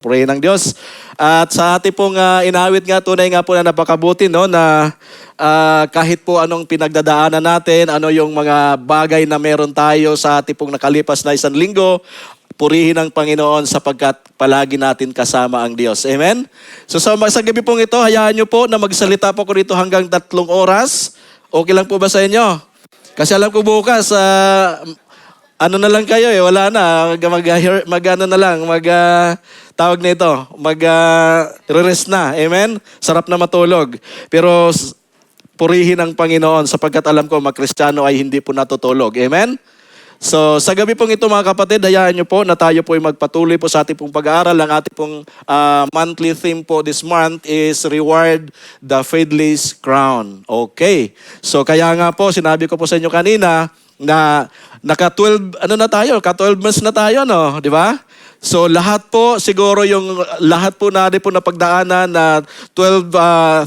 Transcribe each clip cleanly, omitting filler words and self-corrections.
Purihin ng Diyos. At sa ating pong inawit nga, tunay nga po na napakabuti, no, na kahit po anong pinagdadaanan natin, ano yung mga bagay na meron tayo sa ating pong nakalipas na isang linggo, purihin ang Panginoon sapagkat palagi natin kasama ang Diyos. Amen? So sa gabi pong ito, hayaan nyo po na magsalita po ko dito hanggang 3 oras. Okay lang po ba sa inyo? Kasi alam ko bukas, ano na lang kayo wala na, tawag nito, re-rest na. Amen? Sarap na matulog. Pero purihin ang Panginoon sapagkat alam ko mag-Kristiyano ay hindi po natutulog. Amen? So, sa gabi pong ito mga kapatid, hayaan nyo po na tayo po ay magpatuloy po sa ating pong pag-aaral. Ang ating pong monthly theme po this month is Reward the Faithless Crown. Okay. So, kaya nga po, sinabi ko po sa inyo kanina na naka-12, ka-12 months na tayo, no? Di ba? So, lahat po, siguro lahat po natin po na pagdaanan na 12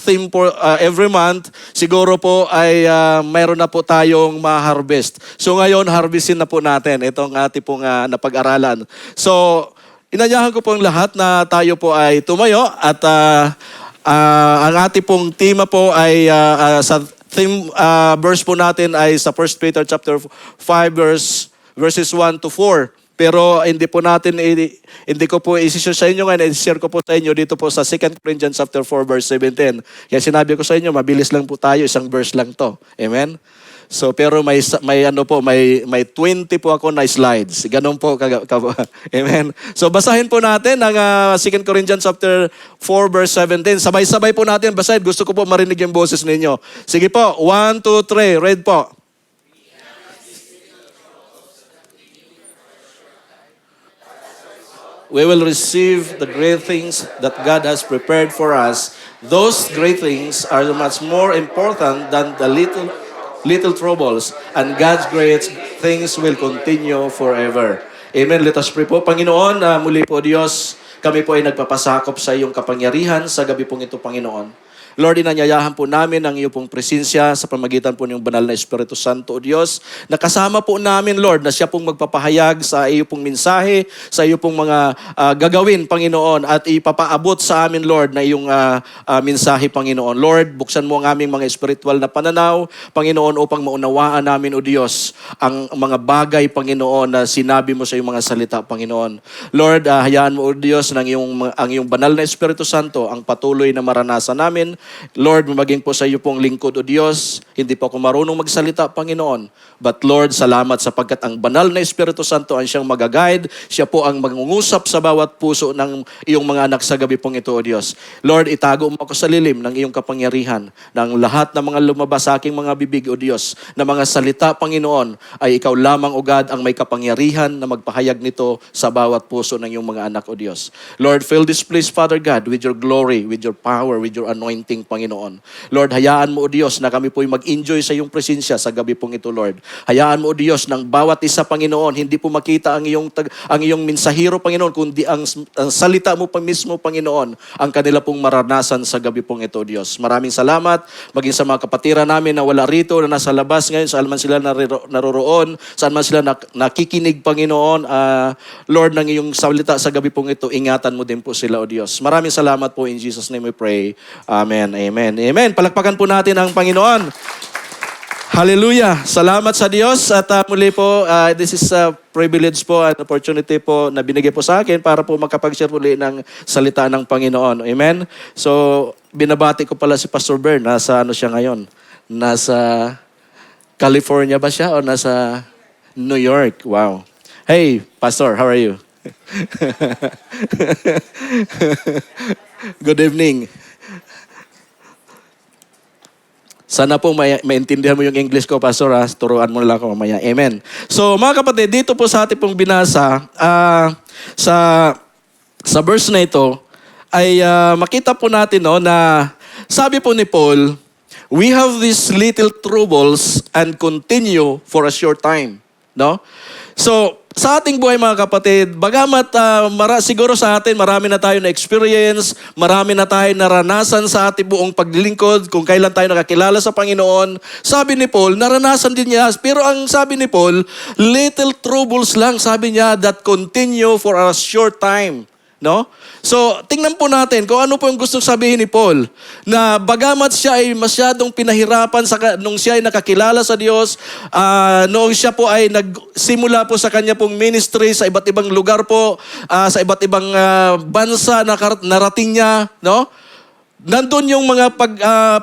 theme po every month, siguro po ay mayroon na po tayong ma-harvest. So, ngayon, harvestin na po natin itong ating pong napag-aralan. So, inanyahan ko po ang lahat na tayo po ay tumayo at ang ating pong tema po ay sa theme verse po natin ay sa 1 Peter chapter 5 verses 1 to 4. Pero hindi ko po i-share sa inyo ngayon, i-share ko po sa inyo dito po sa 2 Corinthians chapter 4 verse 17. Kaya sinabi ko sa inyo, mabilis lang po tayo, isang verse lang to. Amen? So pero may 20 po ako na slides. Ganun po Amen. So basahin po natin ang 2 Corinthians chapter 4 verse 17. Sabay-sabay po natin basahin. Gusto ko po marinig yung boses ninyo. Sige po, 1, 2, 3, read po. We will receive the great things that God has prepared for us. Those great things are much more important than the little troubles, and God's great things will continue forever. Amen. Let us pray po. Panginoon, muli po Diyos, kami po ay nagpapasakop sa iyong kapangyarihan sa gabi pong ito, Panginoon. Lord, inanyayahan po namin ang iyong pong presensya sa pamagitan po ng banal na Espiritu Santo, O Diyos. Nakasama po namin, Lord, na siya pong magpapahayag sa iyo pong mensahe, sa iyo pong mga gagawin, Panginoon, at ipapaabot sa amin, Lord, na iyong mensahe, Panginoon. Lord, buksan mo ang aming mga espiritual na pananaw, Panginoon, upang maunawaan namin, O Diyos, ang mga bagay, Panginoon, na sinabi mo sa iyong mga salita, Panginoon. Lord, hayaan mo, O Diyos, ang iyong banal na Espiritu Santo, ang patuloy na maranasan namin. Lord, maging po sa iyo pong lingkod, O Diyos. Hindi po ako marunong magsalita, Panginoon. But Lord, salamat sapagkat ang banal na Espiritu Santo ang siyang mag-guide. Siya po ang mangungusap sa bawat puso ng iyong mga anak sa gabi pong ito, O Diyos. Lord, itago mo ako sa lilim ng iyong kapangyarihan, ng lahat ng mga lumabas sa aking mga bibig, O Diyos, na mga salita, Panginoon, ay ikaw lamang, O God, ang may kapangyarihan na magpahayag nito sa bawat puso ng iyong mga anak, O Diyos. Lord, fill this place, Father God, with your glory, with your power, with your anointing, Panginoon. Lord, hayaan mo, O Diyos, na kami po'y mag-enjoy sa iyong presensya sa gabi pong ito, Lord. Hayaan mo, O Diyos, ng bawat isa, Panginoon, hindi po makita ang iyong mensahero, Panginoon, kundi ang salita mo pa mismo, Panginoon, ang kanila pong maranasan sa gabi pong ito, Diyos. Maraming salamat, maging sa mga kapatiran namin na wala rito, na nasa labas ngayon, saan man sila naroroon, saan man sila nakikinig, Panginoon, Lord, ng iyong salita sa gabi pong ito, ingatan mo din po sila, O Diyos. Maraming salamat po, in Jesus' name we pray. Amen. Amen. Amen. Palakpakan po natin ang Panginoon. Hallelujah. Salamat sa Diyos. At muli po, this is a privilege po, an opportunity po na binigay po sa akin para po makapag-share muli ng salita ng Panginoon. Amen. So, binabati ko pala si Pastor Bern. Nasa siya ngayon? Nasa California ba siya o nasa New York? Wow. Hey, Pastor, how are you? Good evening. Sana po maintindihan mo yung English ko, Pastor. Turuan mo lang ako mamaya. Amen. So, mga kapatid, dito po sa ating pong binasa, sa verse na ito, ay makita po natin na sabi po ni Paul, we have these little troubles and continue for a short time. No? So, sa ating buhay mga kapatid, bagamat siguro sa atin marami na tayo na experience, marami na tayo naranasan sa ating buong paglilingkod, kung kailan tayo nakakilala sa Panginoon. Sabi ni Paul, naranasan din niya. Pero ang sabi ni Paul, little troubles lang, sabi niya, that continue for a short time. No? So, tingnan po natin kung ano po yung gustong sabihin ni Paul. Na bagamat siya ay masyadong pinahirapan nung siya ay nakakilala sa Diyos, noong siya po ay nagsimula po sa kanya pong ministry sa iba't ibang lugar po, sa iba't ibang bansa na narating niya, no? Nandun yung mga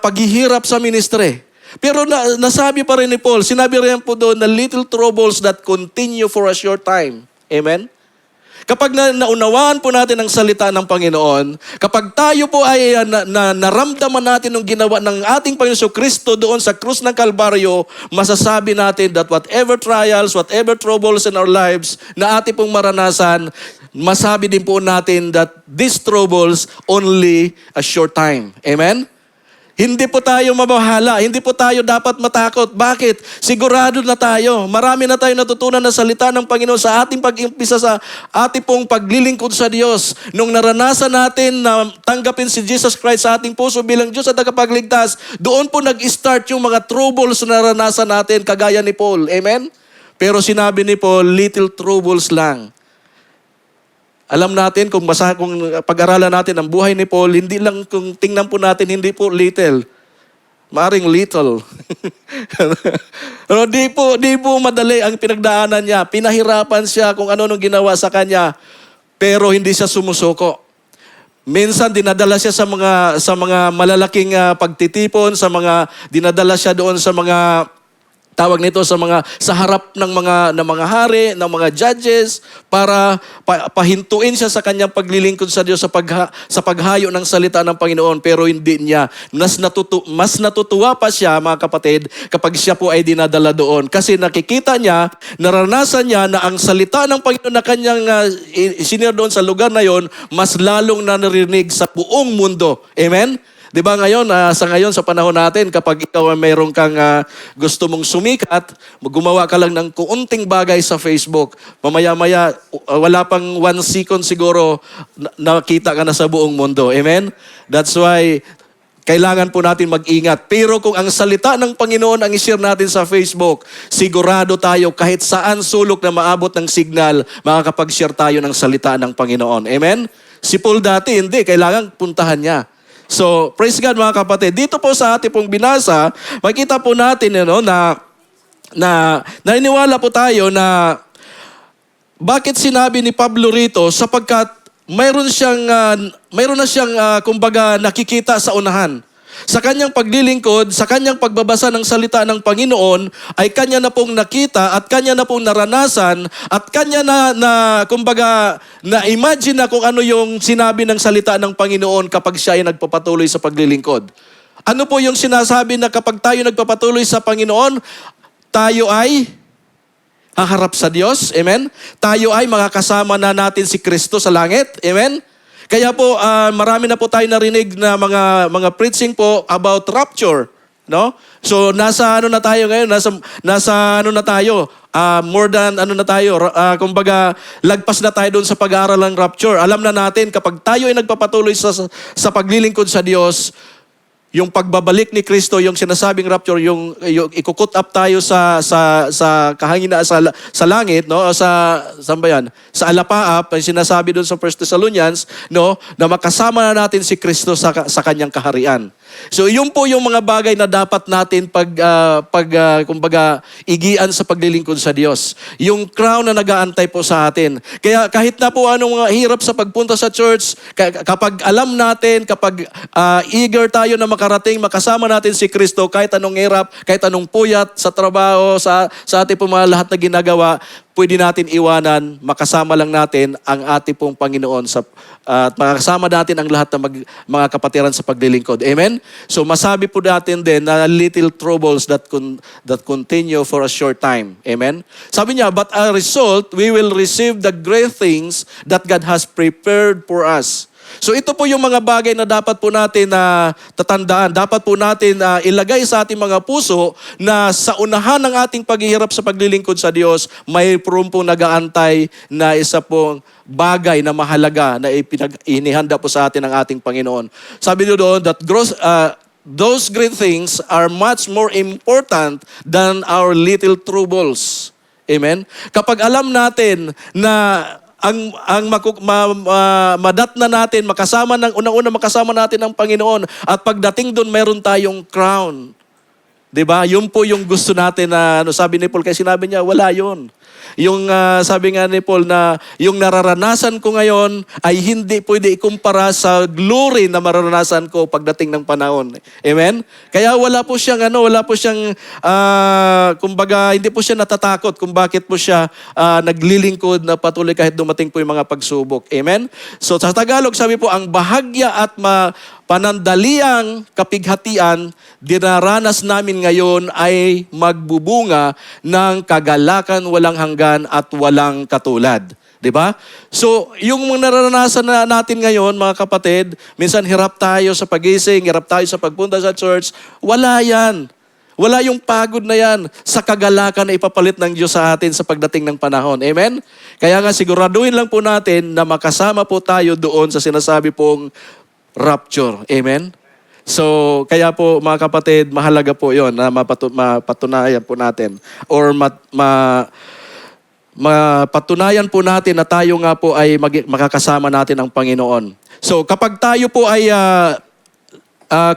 paghihirap sa ministry. Pero nasabi pa rin ni Paul, sinabi rin po doon na little troubles that continue for a short time. Amen? Kapag naunawaan po natin ang salita ng Panginoon, kapag tayo po ay naramdaman natin ang ginawa ng ating Panginoon Kristo doon sa krus ng Kalbaryo, masasabi natin that whatever trials, whatever troubles in our lives na ating pong maranasan, masabi din po natin that these troubles only a short time. Amen? Hindi po tayo mabahala. Hindi po tayo dapat matakot. Bakit? Sigurado na tayo. Marami na tayo natutunan na salita ng Panginoon sa ating pag-impisa sa ating pong paglilingkod sa Diyos. Nung naranasan natin na tanggapin si Jesus Christ sa ating puso bilang Diyos at tagapagligtas, doon po nag-start yung mga troubles na naranasan natin kagaya ni Paul. Amen? Pero sinabi ni Paul, little troubles lang. Alam natin kung pag-aralan natin ang buhay ni Paul, hindi lang kung tingnan po natin, hindi po little. Maaring little. Pero di po madali ang pinagdaanan niya. Pinahirapan siya kung ano nung ginawa sa kanya. Pero hindi siya sumusuko. Minsan dinadala siya sa mga malalaking pagtitipon, dinadala siya doon sa mga tawag nito sa harap ng mga hari, ng mga judges para pahintuin siya sa kanyang paglilingkod sa Diyos sa paghayo ng salita ng Panginoon, pero hindi niya. Mas natutuwa pa siya, mga kapatid, kapag siya po ay dinadala doon kasi nakikita niya, naranasan niya na ang salita ng Panginoon na kanyang sinir doon sa lugar na yon, mas lalong nanarinig sa buong mundo. Amen? Di ba ngayon, sa panahon natin, kapag ikaw mayroon kang gusto mong sumikat, gumawa ka lang ng kuunting bagay sa Facebook. Mamaya-maya, wala pang 1 second siguro, nakita ka na sa buong mundo. Amen? That's why, kailangan po natin mag-ingat. Pero kung ang salita ng Panginoon ang i-share natin sa Facebook, sigurado tayo kahit saan sulok na maabot ng signal, makakapag-share tayo ng salita ng Panginoon. Amen? Si Paul dati, hindi. Kailangan puntahan niya. So, praise God mga kapatid. Dito po sa ating pong binasa, makita po natin na naniniwala po tayo na bakit sinabi ni Pablo rito sapagkat mayroon na siyang kumbaga nakikita sa unahan. Sa kanyang paglilingkod, sa kanyang pagbabasa ng salita ng Panginoon, ay kanya na pong nakita at kanya na pong naranasan at kanya kumbaga, na-imagine na kung ano yung sinabi ng salita ng Panginoon kapag siya ay nagpapatuloy sa paglilingkod. Ano po yung sinasabi na kapag tayo nagpapatuloy sa Panginoon, tayo ay haharap sa Diyos. Amen? Tayo ay makakasama na natin si Kristo sa langit. Amen? Kaya po, marami na po tayo narinig na mga preaching po about rapture. No? So, nasa na tayo ngayon? Nasa na tayo? More than na tayo? Kumbaga, lagpas na tayo doon sa pag-aaral ng rapture. Alam na natin, kapag tayo ay nagpapatuloy sa paglilingkod sa Diyos, yung pagbabalik ni Kristo, yung sinasabing rapture, yung ikukut up tayo sa kahangina sa langit, no? Saan ba yan? Sa alapaap, yung sinasabi doon sa 1 Thessalonians, no? Na makasama na natin si Kristo sa kanyang kaharian. So, yun po yung mga bagay na dapat natin kumbaga, igian sa paglilingkod sa Diyos. Yung crown na nag-aantay po sa atin. Kaya kahit na po anong mga hirap sa pagpunta sa church, kapag alam natin, kapag eager tayo na makarating, makasama natin si Kristo, kahit anong hirap, kahit anong puyat sa trabaho, sa ating po mga lahat na ginagawa, pwede natin iwanan, makasama lang natin ang ating pong Panginoon at makasama natin ang lahat ng mga kapatiran sa paglilingkod. Amen? So masabi po natin din na little troubles that continue for a short time. Amen? Sabi niya, but as a result, we will receive the great things that God has prepared for us. So ito po yung mga bagay na dapat po natin tatandaan. Dapat po natin ilagay sa ating mga puso na sa unahan ng ating paghihirap sa paglilingkod sa Diyos, may pong nag-aantay na isa pong bagay na mahalaga na inihanda po sa atin ng ating Panginoon. Sabi niyo doon that those great things are much more important than our little troubles. Amen? Kapag alam natin na madatna natin, unang-una makasama natin ang Panginoon at pagdating doon meron tayong crown. 'Di ba? Yun po yung gusto natin na sabi ni Paul, kasi sinabi niya wala yun. Yung sabi nga ni Paul na yung nararanasan ko ngayon ay hindi pwede ikumpara sa glory na mararanasan ko pagdating ng panahon. Amen? Kaya wala po siyang kumbaga hindi po siya natatakot kung bakit po siya naglilingkod na patuloy kahit dumating po yung mga pagsubok. Amen? So sa Tagalog sabi po, ang bahagya at panandaliang kapighatian dinaranas namin ngayon ay magbubunga ng kagalakan walang hanggan at walang katulad. 'Di ba? So, yung nararanasan natin ngayon, mga kapatid, minsan hirap tayo sa pagising, hirap tayo sa pagpunta sa church, wala yan. Wala yung pagod na yan sa kagalakan na ipapalit ng Diyos sa atin sa pagdating ng panahon. Amen? Kaya nga siguraduhin lang po natin na makasama po tayo doon sa sinasabi pong rapture. Amen? So, kaya po mga kapatid, mahalaga po yon na mapatunayan po natin or mapatunayan po natin na tayo nga po ay makakasama natin ang Panginoon. So, kapag tayo po ay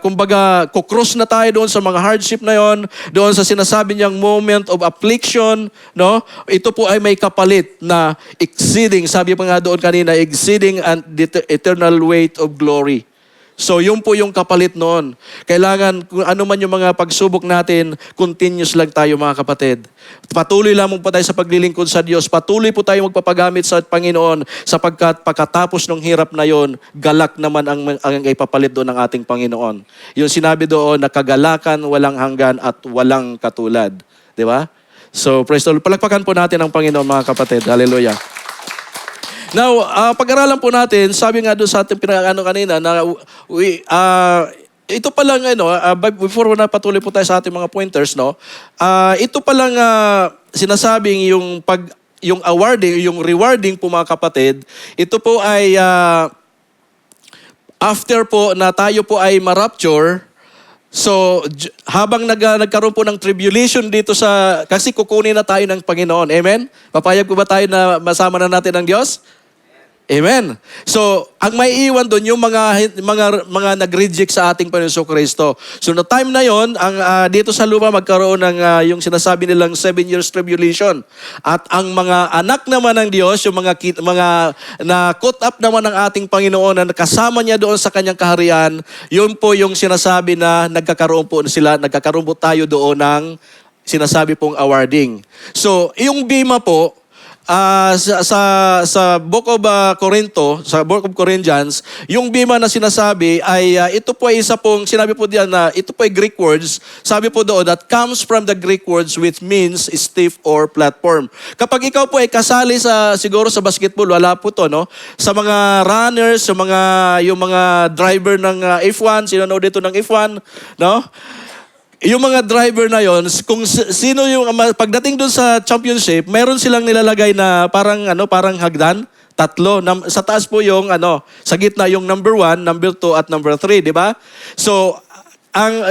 kumbaga, kukross na tayo doon sa mga hardship na yon, doon sa sinasabi niyang moment of affliction, no? Ito po ay may kapalit na exceeding, sabi pa nga doon kanina, exceeding and the eternal weight of glory. So, yun po yung kapalit noon. Kailangan, kung ano man yung mga pagsubok natin, continuous lang tayo mga kapatid. Patuloy lamang po tayo sa paglilingkod sa Diyos. Patuloy po tayo magpapagamit sa Panginoon sapagkat pagkatapos ng hirap na yon, galak naman ang ipapalit doon ng ating Panginoon. Yung sinabi doon na kagalakan, walang hanggan at walang katulad. Di ba? So, praise the Lord. Palakpakan po natin ang Panginoon mga kapatid. Hallelujah. Now, pag-aralan po natin, sabi nga doon sa ating kanina na ito pa lang before na patuloy po tayo sa ating mga pointers, no. Ito pa lang sinasabing yung awarding, yung rewarding po mga kapatid, ito po ay after po na tayo po ay ma-rapture. So, habang nagkaroon po ng tribulation dito kasi kukunin na tayo ng Panginoon. Amen? Papayag po ba tayo na masama na natin ang Diyos? Amen. So, ang may iwan doon yung mga nag-reject sa ating Panginoon Kristo. So, no time na yon, dito sa lupa magkaroon ng yung sinasabi nilang 7 years tribulation. At ang mga anak naman ng Diyos, yung mga na caught up naman ng ating Panginoon na kasama niya doon sa kanyang kaharian, yun po yung sinasabi na nagkakaroon po tayo doon ng sinasabi pong awarding. So, yung bima po, sa Book of Corinto, sa Book of Corinthians, yung bima na sinasabi ay ito po ay isa pong sinabi po diyan na ito po ay Greek words. Sabi po doon that comes from the Greek words which means stiff or platform. Kapag ikaw po ay kasali siguro sa basketball, wala po to, no? Sa mga runners, yung mga driver ng F1, sino dito ng F1, no? Yung mga driver na yon, kung sino yung pagdating doon sa championship, meron silang nilalagay na parang hagdan, 3. Sa taas po yung sa gitna yung number 1, number 2 at number 3, di ba? So,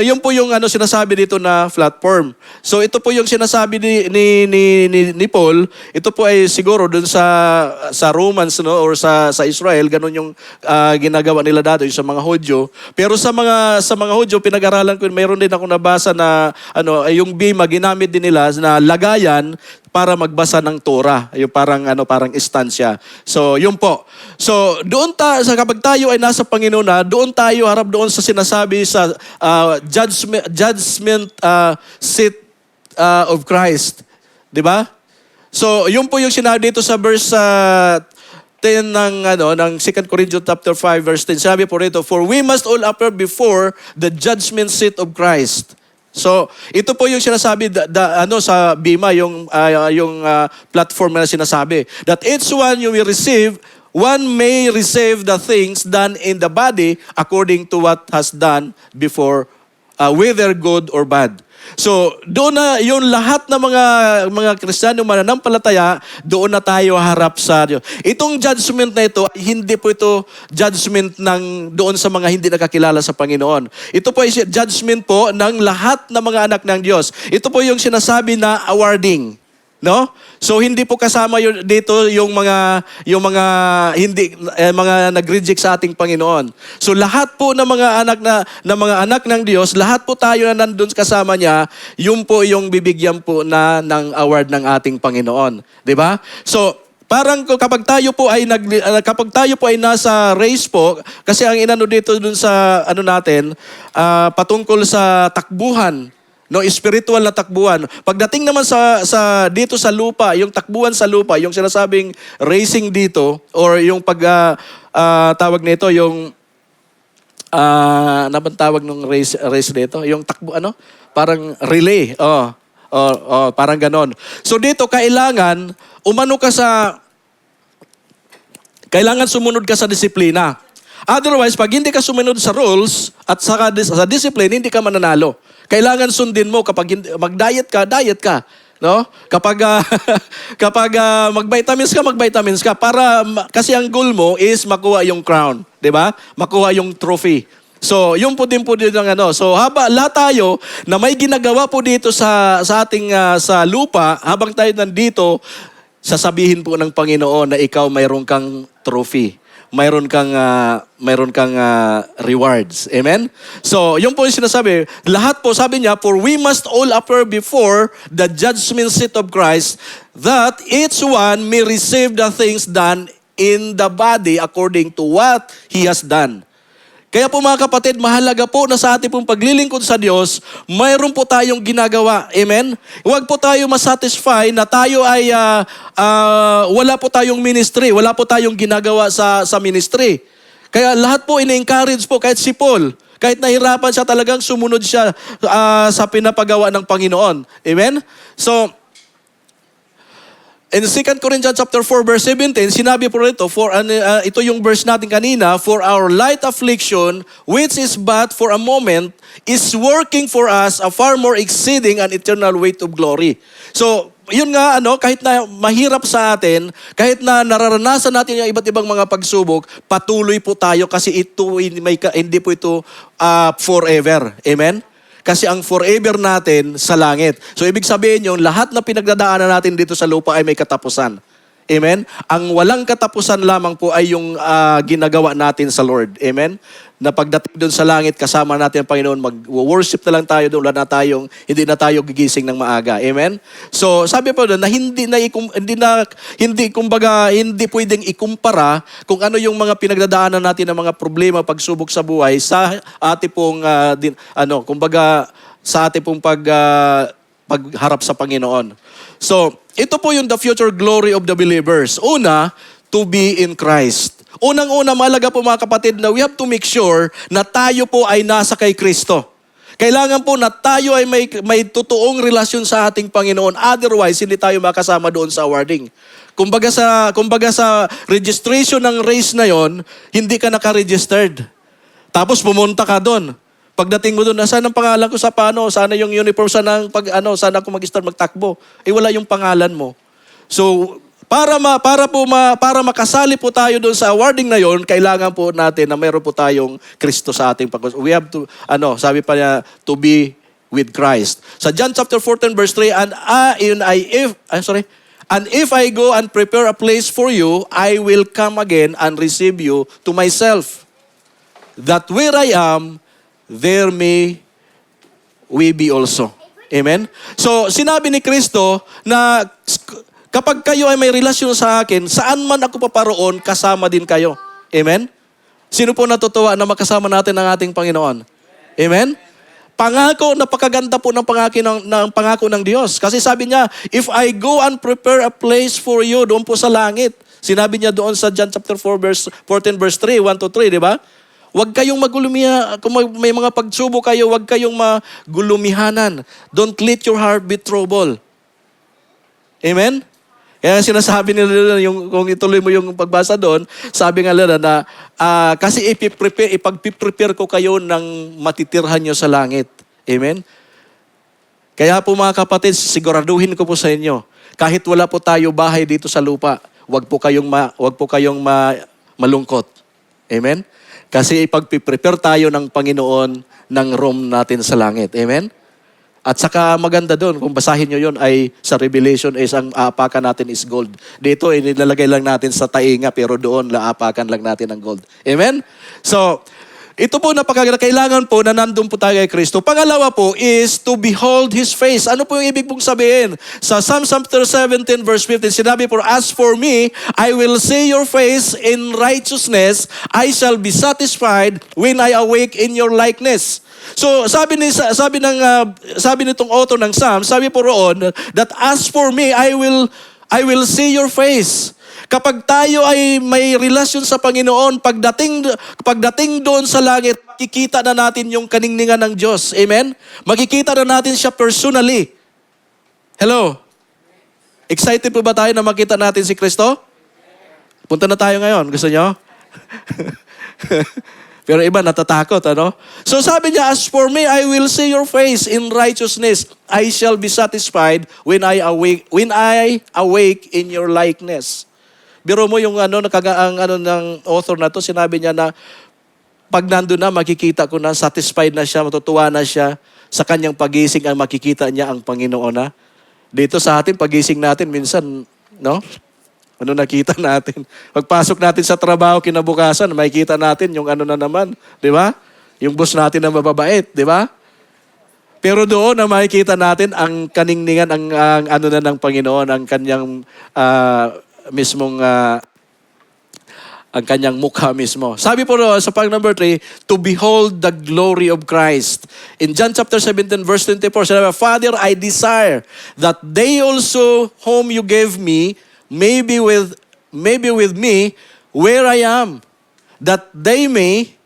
yun po yung sinasabi dito na platform. So ito po yung sinasabi ni Paul, ito po ay siguro dun sa Romans, no, or sa Israel, ganun yung ginagawa nila dati sa mga Hudyo. Pero sa mga Hudyo, pinag-aralan ko, mayroon din ako nabasa na yung bima ginamit din nila na lagayan para magbasa ng Torah, yung parang istansya. So, yun po. So, kapag tayo ay nasa Panginoon na, doon tayo harap doon sa sinasabi sa judgment seat of Christ. 'Di ba? So, yun po yung sinabi dito sa verse 10 ng 2 Corinthians chapter 5 verse 10. Sabi po rito, "For we must all appear before the judgment seat of Christ." So, ito po yung sinasabi sa bima, yung platform na sinasabi. That each one you will receive, one may receive the things done in the body according to what has done before, whether good or bad. So, doon na yung lahat ng mga Kristiyano mananampalataya, doon na tayo harap sa Diyos. Itong judgment na ito, hindi po ito judgment doon sa mga hindi nakakilala sa Panginoon. Ito po ay judgment po ng lahat ng mga anak ng Diyos. Ito po yung sinasabi na awarding. No? So hindi po kasama dito yung mga hindi mga nag-reject sa ating Panginoon. So lahat po ng mga anak ng Diyos, lahat po tayo na nandun kasama niya, yun po yung bibigyan po ng award ng ating Panginoon, 'di ba? So parang kapag tayo po ay nasa race po, kasi ang inano dito dun sa natin patungkol sa takbuhan. No, spiritual na takbuhan. Pagdating naman sa dito sa lupa, yung takbuhan sa lupa, yung sinasabing racing dito or yung tawag nito yung ano bang tawag ng race dito? Yung takbo Parang relay. Parang ganon. So dito kailangan kailangan sumunod ka sa disiplina. Otherwise, pag hindi ka sumunod sa rules at sa discipline, hindi ka mananalo. Kailangan sundin mo kapag mag-diet ka, no? Kapag mag-vitamins ka kasi ang goal mo is makuha yung crown, 'di ba? Makuha yung trophy. So, yun po din ang So, lahat tayo na may ginagawa po dito sa ating sa lupa, habang tayo nandito, sasabihin po ng Panginoon na ikaw mayroon kang trophy. Mayroon kang rewards. Amen? So, yun po yung sinasabi. Lahat po, sabi niya, for we must all appear before the judgment seat of Christ, that each one may receive the things done in the body according to what he has done. Kaya po mga kapatid, mahalaga po na sa ating pong paglilingkod sa Diyos, mayroon po tayong ginagawa. Amen? Huwag po tayo masatisfy na tayo ay wala po tayong ministry, wala po tayong ginagawa sa ministry. Kaya lahat po ina-encourage po, kahit si Paul, kahit nahirapan siya, talagang sumunod siya sa pinapagawa ng Panginoon. Amen? So, in 2 Corinthians chapter 4 verse 17, sinabi po rito, ito yung verse natin kanina, for our light affliction, which is but for a moment, is working for us a far more exceeding and eternal weight of glory. So, yun nga, kahit na mahirap sa atin, kahit na nararanasan natin yung iba't ibang mga pagsubok, patuloy po tayo kasi hindi po ito forever. Amen? Kasi ang forever natin sa langit. So ibig sabihin yung lahat na pinagdadaanan natin dito sa lupa ay may katapusan. Amen? Ang walang katapusan lamang po ay yung ginagawa natin sa Lord. Amen? Na pagdating doon sa langit, kasama natin ang Panginoon, mag-worship na lang tayo doon, hindi na tayo gigising ng maaga. Amen? So sabi po doon na hindi pwedeng ikumpara kung ano yung mga pinagdadaanan natin ng mga problema, pagsubok sa buhay sa ating pong sa ating pong pagharap sa Panginoon. So, ito po yung the future glory of the believers. Una, to be in Christ. Unang-una, mahalaga po mga kapatid na we have to make sure na tayo po ay nasa kay Kristo. Kailangan po na tayo ay may totoong relasyon sa ating Panginoon. Otherwise, hindi tayo makasama doon sa awarding. Kumbaga sa registration ng race na yon, hindi ka naka-registered. Tapos pumunta ka doon. Pagdating mo doon, saan ang pangalan ko sa paano? Sana yung uniform, sana ako mag-start magtakbo. Wala yung pangalan mo. So, para makasali po tayo doon sa awarding na yon, kailangan po natin na mayroon po tayong Kristo sa ating pag. We have to, sabi pa niya, to be with Christ. Sa John chapter 14 verse 3, and if I go and prepare a place for you, I will come again and receive you to myself, that where I am, there may we be also. Amen? So, sinabi ni Kristo na kapag kayo ay may relasyon sa akin, saan man ako paparoon, kasama din kayo. Amen? Sino po natutuwa na makasama natin ang ating Panginoon? Amen? Pangako, napakaganda po ng pangako ng Diyos. Kasi sabi niya, if I go and prepare a place for you, doon po sa langit. Sinabi niya doon sa John chapter 4 verse 14 verse 3, 1-3, di ba? Huwag kayong magulumihan. Kung may mga pagsubok kayo, huwag kayong magulumihanan. Don't let your heart be troubled. Amen? Kaya sinasabi nila kung ituloy mo yung pagbasa doon, sabi nga nila na kasi ipag-prepare ko kayo ng matitirhan nyo sa langit. Amen? Kaya po mga kapatid, siguraduhin ko po sa inyo, kahit wala po tayo bahay dito sa lupa, huwag po kayong malungkot. Amen? Kasi ipag-prepare tayo ng Panginoon ng room natin sa langit. Amen? At saka maganda doon, kung basahin nyo yun, ay sa Revelation is ang aapakan natin is gold. Dito, inilalagay lang natin sa tainga, pero doon, aapakan lang natin ang gold. Amen? So, ito po kailangan po na nandun po tayo kay Kristo. Pangalawa po is to behold His face. Ano po yung ibig pong sabihin? Sa Psalm chapter 17 verse 15, sinabi po, as for me, I will see your face in righteousness. I shall be satisfied when I awake in your likeness. So sabi nitong author ng Psalm, sabi po roon that as for me, I will see your face. Kapag tayo ay may relasyon sa Panginoon, pagdating doon sa langit, makikita na natin yung kaningningan ng Diyos. Amen? Makikita na natin siya personally. Hello? Excited po ba tayo na makita natin si Kristo? Punta na tayo ngayon. Gusto nyo? Pero iba natatakot, ano? So sabi niya, as for me, I will see your face in righteousness. I shall be satisfied when I awake in your likeness. Biro mo yung ng author na to, sinabi niya na pag nandun na, makikita ko na, satisfied na siya, matutuwa na siya, sa kanyang pagising ang makikita niya ang Panginoon na. Dito sa atin, pagising natin, minsan, no? Ano nakita natin? Pagpasok natin sa trabaho, kinabukasan, makikita natin yung na naman, di ba? Yung boss natin na mababait, di ba? Pero doon na makikita natin ang kaningningan, ang ng Panginoon, ang kanyang mismong ang kanyang mukha mismo. Sabi po sa number 3, to behold the glory of Christ. In John chapter 17 verse 24, sabi, Father, I desire that they also whom you gave me may be with me where I am, that they may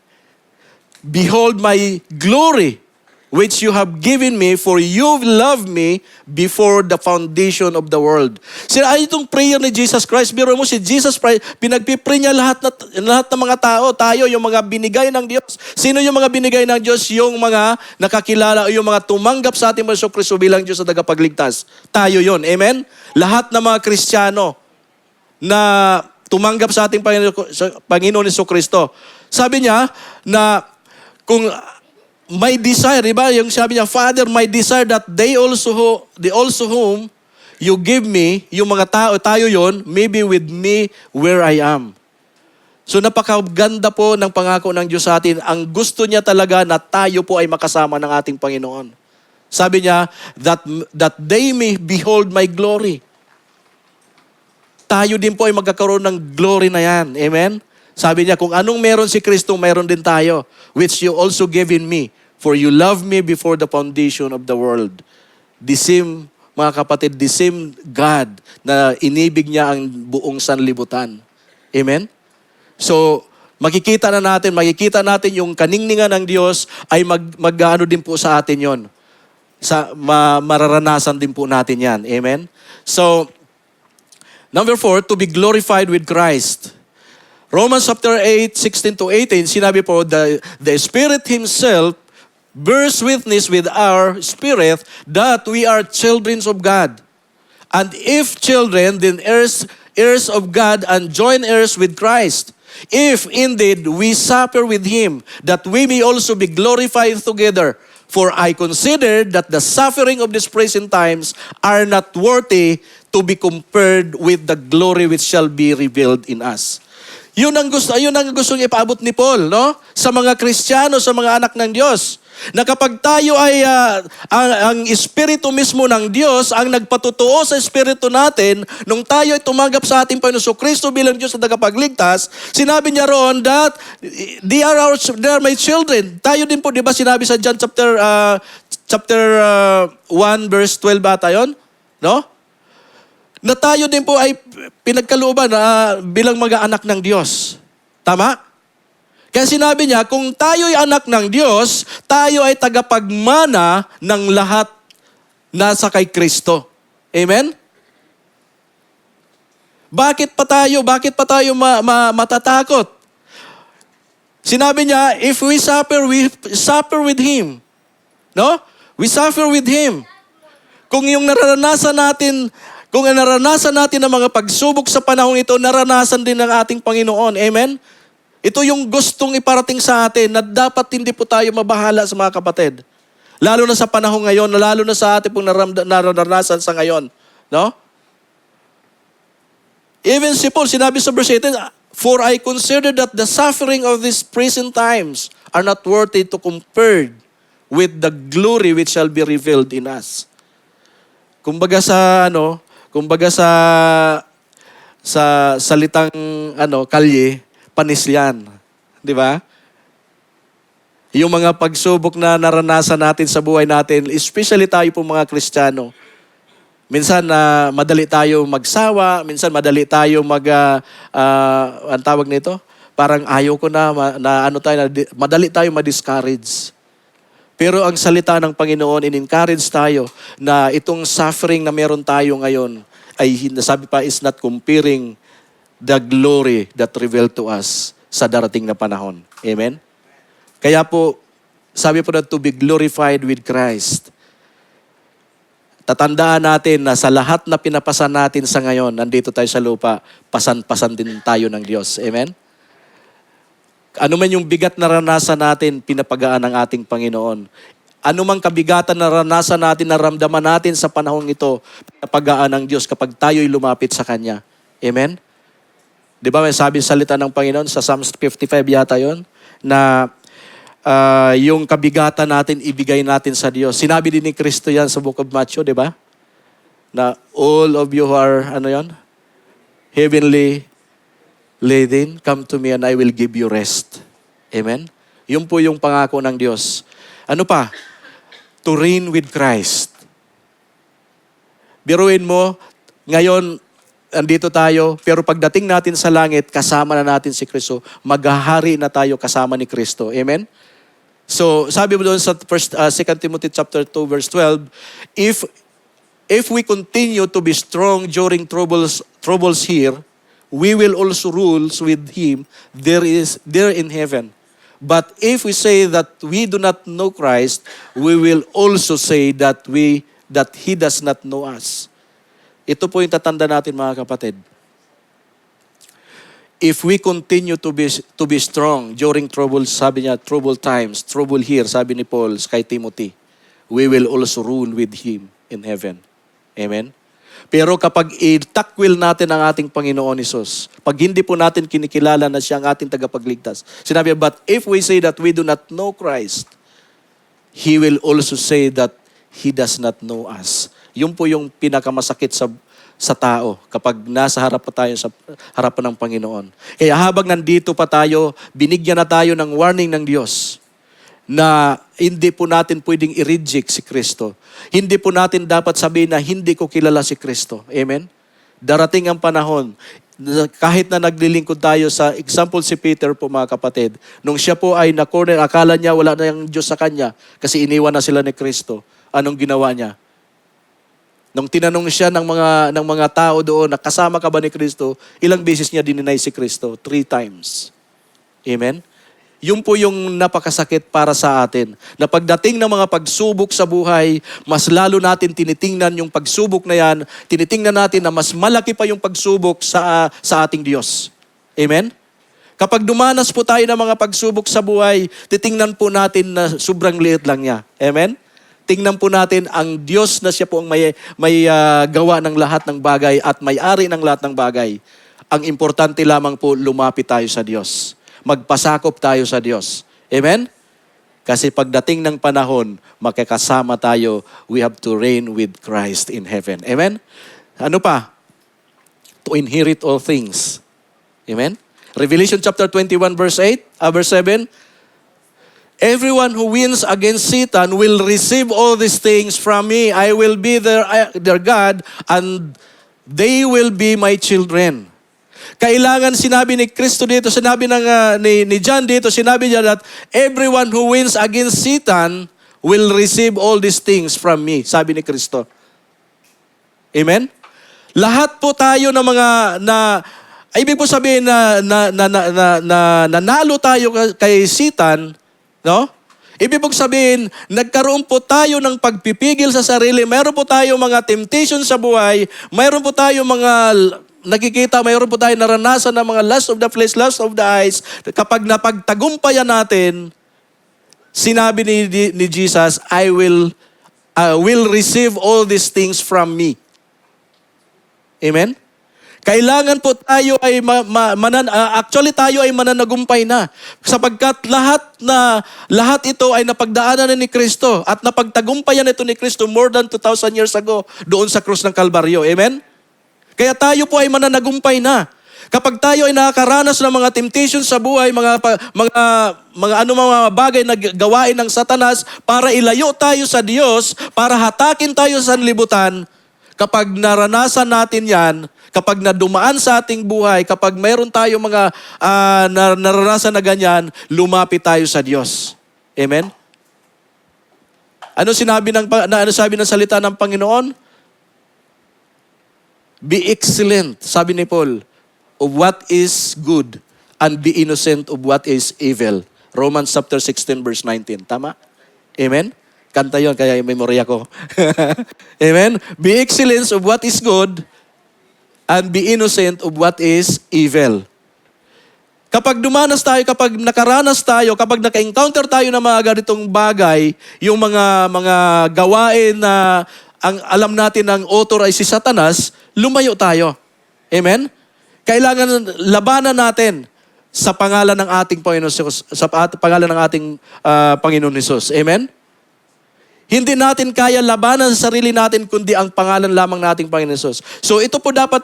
behold my glory which you have given me, for you loved me before the foundation of the world. Ay itong prayer ni Jesus Christ, biro mo si Jesus Christ, pinagpipray niya lahat ng mga tao, tayo, yung mga binigay ng Diyos. Sino yung mga binigay ng Diyos? Yung mga nakakilala o yung mga tumanggap sa ating Hesus Kristo bilang Diyos na tagapagligtas. Tayo yon. Amen? Lahat ng mga Kristiyano na tumanggap sa ating Panginoon Hesus Kristo. Sabi niya na kung my desire, diba? Yung sabi niya, Father, my desire that they also whom you give me, yung mga tao, tayo yon, maybe with me where I am. So napakaganda po ng pangako ng Diyos sa atin. Ang gusto niya talaga na tayo po ay makasama ng ating Panginoon. Sabi niya, that they may behold my glory. Tayo din po ay magkakaroon ng glory na yan. Amen? Sabi niya, kung anong meron si Kristo, meron din tayo, which you also gave in me. For you loved me before the foundation of the world. The same, mga kapatid, the same God na inibig niya ang buong sanlibutan. Amen? So, makikita natin yung kaningningan ng Diyos ay mag-ano din po sa atin yon. Mararanasan din po natin yan. Amen? So, number 4, to be glorified with Christ. Romans chapter 8, 16-18, sinabi po, the Spirit Himself bears witness with our spirit that we are children of God. And if children, then heirs of God and joint heirs with Christ. If indeed we suffer with Him, that we may also be glorified together. For I consider that the suffering of these present times are not worthy to be compared with the glory which shall be revealed in us. Yun ang gustong ipaabot ni Paul, no? Sa mga Kristiyano, sa mga anak ng Diyos. Na kapag tayo ay, ang Espiritu mismo ng Diyos, ang nagpatutuo sa Espiritu natin, nung tayo ay tumanggap sa ating Panginoon Kristo bilang Diyos na tagapagligtas, sinabi niya roon that they are my children. Tayo din po, di ba sinabi sa John chapter 1 verse 12 bata yun? No? Na tayo din po ay pinagkalooban bilang mga anak ng Diyos. Tama? Kaya sinabi niya, kung tayo ay anak ng Diyos, tayo ay tagapagmana ng lahat nasa kay Kristo. Amen? Bakit pa tayo matatakot? Sinabi niya, if we suffer with Him. No? We suffer with Him. Kung naranasan natin ang mga pagsubok sa panahon ito, naranasan din ng ating Panginoon. Amen? Ito yung gustong iparating sa atin na dapat hindi po tayo mabahala sa mga kapatid. Lalo na sa panahon ngayon, lalo na sa ating pong naranasan sa ngayon. No? Even si Paul, sinabi sa verse 18, "For I consider that the suffering of these present times are not worthy to compare with the glory which shall be revealed in us." Kumbaga sa salitang kalye, panis yan. Di ba? Yung mga pagsubok na naranasan natin sa buhay natin, especially tayo po mga Kristiyano. Minsan madali tayo magsawa, minsan madali tayo ang tawag nito, parang ayaw ko madali tayo ma-discourage. Pero ang salita ng Panginoon, in-encourage tayo na itong suffering na meron tayo ngayon ay, sabi pa, is not comparing the glory that revealed to us sa darating na panahon. Amen? Kaya po, sabi po na to be glorified with Christ. Tatandaan natin na sa lahat na pinapasan natin sa ngayon, nandito tayo sa lupa, pasan-pasan din tayo ng Diyos. Amen? Ano man yung bigat na naranasan natin, pinapagaan ng ating Panginoon. Ano mang kabigatan na naranasan natin, naramdaman natin sa panahong ito, pinapagaan ng Diyos kapag tayo'y lumapit sa Kanya. Amen? Di ba may sabi salita ng Panginoon sa Psalms 55 yata yon na yung kabigatan natin, ibigay natin sa Diyos. Sinabi din ni Kristo yan sa Book of Matthew, di ba? Na all of you who are, heavenly laden, come to me and I will give you rest. Amen? Yun po yung pangako ng Diyos. Ano pa? To reign with Christ. Biruin mo, ngayon, andito tayo, pero pagdating natin sa langit, kasama na natin si Kristo. Maghahari na tayo kasama ni Kristo. Amen? So, sabi mo doon sa 2 Timothy chapter 2, verse 12, if we continue to be strong during troubles here, we will also rule with Him there in heaven. But if we say that we do not know Christ, we will also say that He does not know us. Ito po yung tatanda natin mga kapatid. If we continue to be strong during troubles, sabi niya, trouble times, trouble here, sabi ni Paul kay Timothy, we will also rule with Him in heaven. Amen? Pero kapag itakwil natin ang ating Panginoon Hesus, pag hindi po natin kinikilala na siya ang ating tagapagligtas, sinabi, but if we say that we do not know Christ, He will also say that He does not know us. Yun po yung pinakamasakit sa tao kapag nasa harap pa tayo sa harapan ng Panginoon. Kaya habang nandito pa tayo, binigyan na tayo ng warning ng Diyos na hindi po natin pwedeng i-reject si Kristo. Hindi po natin dapat sabihin na hindi ko kilala si Kristo. Amen? Darating ang panahon, kahit na naglilingkod tayo sa example si Peter po mga kapatid, nung siya po ay na-corner, akala niya wala na yung Diyos sa kanya kasi iniwan na sila ni Kristo. Anong ginawa niya? Nung tinanong siya ng mga tao doon, nakasama ka ba ni Kristo? Ilang beses niya dininay si Kristo? 3 times. Amen? Yun po yung napakasakit para sa atin. Na pagdating ng mga pagsubok sa buhay, mas lalo natin tinitingnan yung pagsubok na yan, tinitingnan natin na mas malaki pa yung pagsubok sa ating Diyos. Amen? Kapag dumanas po tayo ng mga pagsubok sa buhay, titingnan po natin na sobrang liit lang niya. Amen? Tingnan po natin ang Diyos na siya po ang may gawa ng lahat ng bagay at may-ari ng lahat ng bagay. Ang importante lamang po, lumapit tayo sa Diyos. Magpasakop tayo sa Diyos. Amen? Kasi pagdating ng panahon, makakasama tayo, we have to reign with Christ in heaven. Amen? Ano pa? To inherit all things. Amen? Revelation chapter 21 verse 7, everyone who wins against Satan will receive all these things from me. I will be their God and they will be my children. Kailangan sinabi ni Kristo dito, sinabi ni John dito, sinabi niya that everyone who wins against Satan will receive all these things from me. Sabi ni Kristo. Amen? Lahat po tayo ng mga ibig po sabihin na nanalo tayo kay Satan, no? Ibig po sabihin, nagkaroon po tayo ng pagpipigil sa sarili. Mayroon po tayo mga temptation sa buhay. Mayroon po tayo mga nakikita, mayroon po tayo naranasan ng mga lust of the flesh, lust of the eyes. Kapag napagtagumpayan natin, sinabi ni Jesus, I will receive all these things from me. Amen? Kailangan po tayo ay actually tayo ay mananagumpay na sapagkat lahat ito ay napagdaanan na ni Kristo at napagtagumpayan ito ni Kristo more than 2,000 years ago doon sa krus ng Kalbaryo. Amen? Kaya tayo po ay mananagumpay na. Kapag tayo ay nakakaranas ng mga temptations sa buhay, mga bagay na gawain ng Satanas para ilayo tayo sa Diyos, para hatakin tayo sa sanlibutan, kapag naranasan natin yan, kapag nadumaan sa ating buhay, kapag mayroon tayo mga naranasan na ganyan, lumapit tayo sa Diyos. Amen? Ano sabi ng salita ng Panginoon? Be excellent, sabi ni Paul, of what is good and be innocent of what is evil. Romans chapter 16 verse 19. Tama? Amen? Kanta yon kaya memorya ko. Amen? Be excellent of what is good and be innocent of what is evil. Kapag dumanas tayo, kapag nakaranas tayo, kapag naka-encounter tayo ng mga ganitong bagay, yung mga gawain na ang alam natin ng author ay si Satanas, lumayo tayo. Amen? Kailangan labanan natin sa pangalan ng ating Panginoon Jesus, sa pangalan ng ating Panginoon Jesus. Amen? Hindi natin kaya labanan sa sarili natin kundi ang pangalan lamang nating Panginoon Jesus. So ito po dapat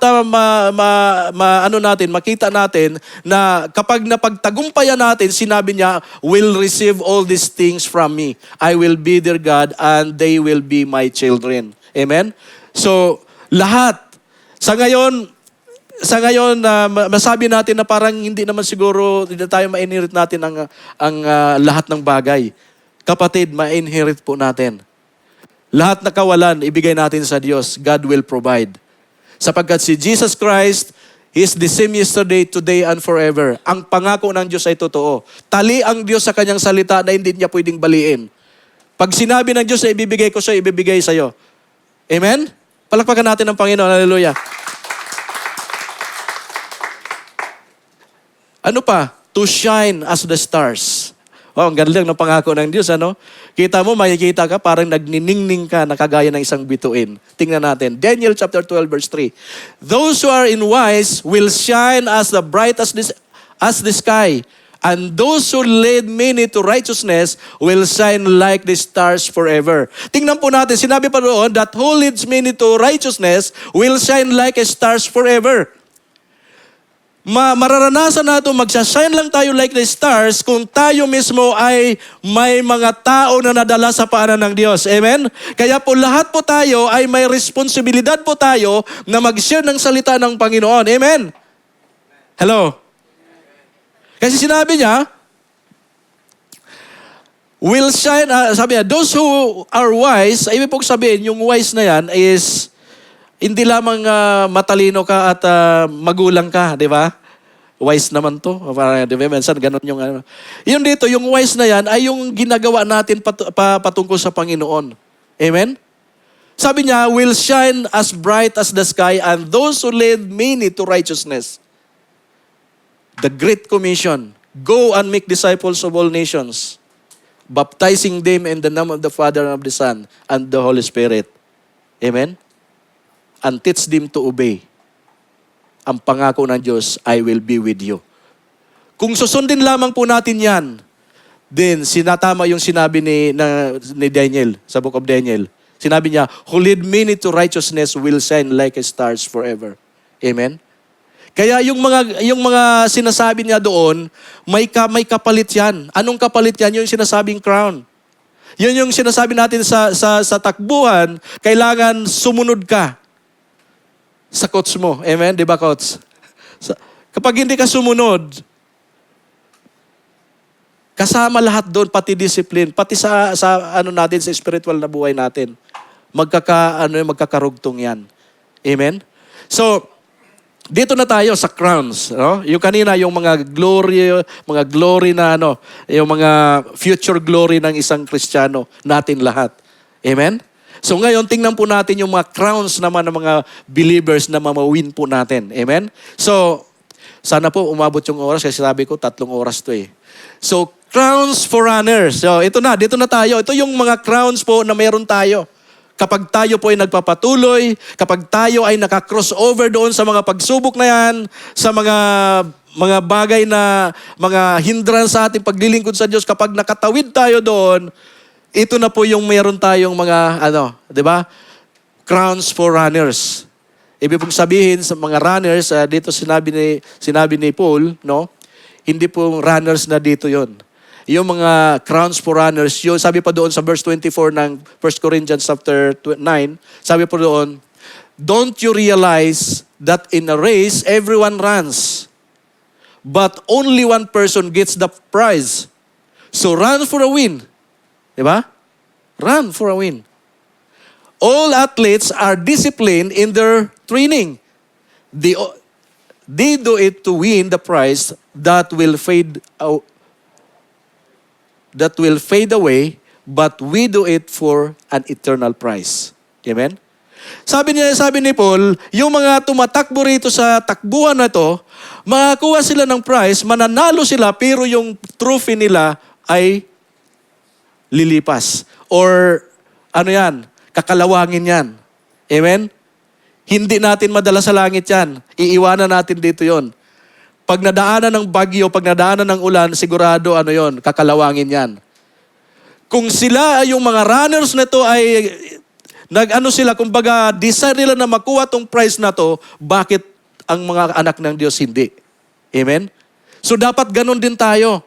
makita natin na kapag napagtagumpayan natin, sinabi niya, will receive all these things from me. I will be their God and they will be my children. Amen? So lahat. Sa ngayon, masabi natin na parang hindi naman siguro hindi tayo ma-inherit natin ang lahat ng bagay. Kapatid, ma-inherit po natin. Lahat na kawalan, ibigay natin sa Diyos. God will provide. Sapagkat si Jesus Christ, He is the same yesterday, today, and forever. Ang pangako ng Diyos ay totoo. Tali ang Diyos sa kanyang salita na hindi niya pwedeng baliin. Pag sinabi ng Diyos na ibibigay ko sa'yo, ibibigay sa'yo. Amen? Palakpakan natin ang Panginoon. Hallelujah. Ano pa? To shine as the stars. Oh, ang ganda ng pangako ng Diyos, ano? Kita mo, makikita ka, parang nagniningning ka, nakagaya ng isang bituin. Tingnan natin. Daniel chapter 12, verse 3. Those who are in wise will shine as the bright as the sky. And those who lead many to righteousness will shine like the stars forever. Tingnan po natin, sinabi pa doon, that who leads many to righteousness will shine like a stars forever. Mararanasan natin, magsashine lang tayo like the stars kung tayo mismo ay may mga tao na nadala sa paanan ng Diyos. Amen? Kaya po lahat po tayo ay may responsibilidad po tayo na mag-share ng salita ng Panginoon. Amen? Hello? Kasi sinabi niya, will shine, sabi niya, those who are wise, ibig pong sabihin, yung wise na yan is hindi lamang matalino ka at magulang ka, di ba? Wise naman to. Di ba? Minsan ganun yung ano. Yung dito, yung wise na yan ay yung ginagawa natin patungkol sa Panginoon. Amen? Sabi niya, will shine as bright as the sky and those who lead many to righteousness. The Great Commission. Go and make disciples of all nations, baptizing them in the name of the Father and of the Son and the Holy Spirit. Amen? And teach them to obey. Ang pangako ng Diyos, I will be with you. Kung susundin lamang po natin yan, then sinatama yung sinabi ni Daniel, sa book of Daniel. Sinabi niya, who lead many to righteousness will shine like stars forever. Amen? Kaya yung mga sinasabi niya doon, may kapalit yan. Anong kapalit yan? Yung sinasabing crown. Yun yung sinasabi natin sa takbuhan, kailangan sumunod ka sa coach mo. Amen? Di ba, coach? Kapag hindi ka sumunod, kasama lahat doon, pati discipline, pati sa natin, sa spiritual na buhay natin. Magkakarugtong yan. Amen? So, dito na tayo sa crowns. No? Yung kanina, yung mga glory na yung mga future glory ng isang Kristiyano, natin lahat. Amen? So ngayon, tingnan po natin yung mga crowns naman ng mga believers na mamawin po natin. Amen? So, sana po umabot yung oras kasi sabi ko 3 oras to eh. So, Crowns for runners. So, ito na, dito na tayo. Ito yung mga crowns po na meron tayo. Kapag tayo po ay nagpapatuloy, kapag tayo ay naka-crossover doon sa mga pagsubok na yan, sa mga bagay na mga hindrance sa ating paglilingkod sa Diyos, kapag nakatawid tayo doon, ito na po yung meron tayong mga, di ba? Crowns for runners. Ibig pong sabihin sa mga runners, dito sinabi ni Paul, no? Hindi po runners na dito yon. Yung mga crowns for runners, yun, sabi pa doon sa verse 24 ng 1 Corinthians chapter 9, sabi po doon, don't you realize that in a race, everyone runs, but only one person gets the prize. So run for a win. Diba? Run for a win. All athletes are disciplined in their training. They do it to win the prize that will fade away, but we do it for an eternal prize. Amen? Sabi ni Paul, yung mga tumatakbo rito sa takbuhan na to, makakuha sila ng prize, mananalo sila, pero yung trophy nila ay lilipas. Or, kakalawangin yan. Amen? Hindi natin madala sa langit yan. Iiwanan natin dito yon. Pag nadaanan ng bagyo, pag nadaanan ng ulan, sigurado kakalawangin yan. Kung sila ay yung mga runners na to ay kumbaga desire nila na makuha tong prize na to, bakit ang mga anak ng Diyos hindi? Amen? So dapat ganun din tayo.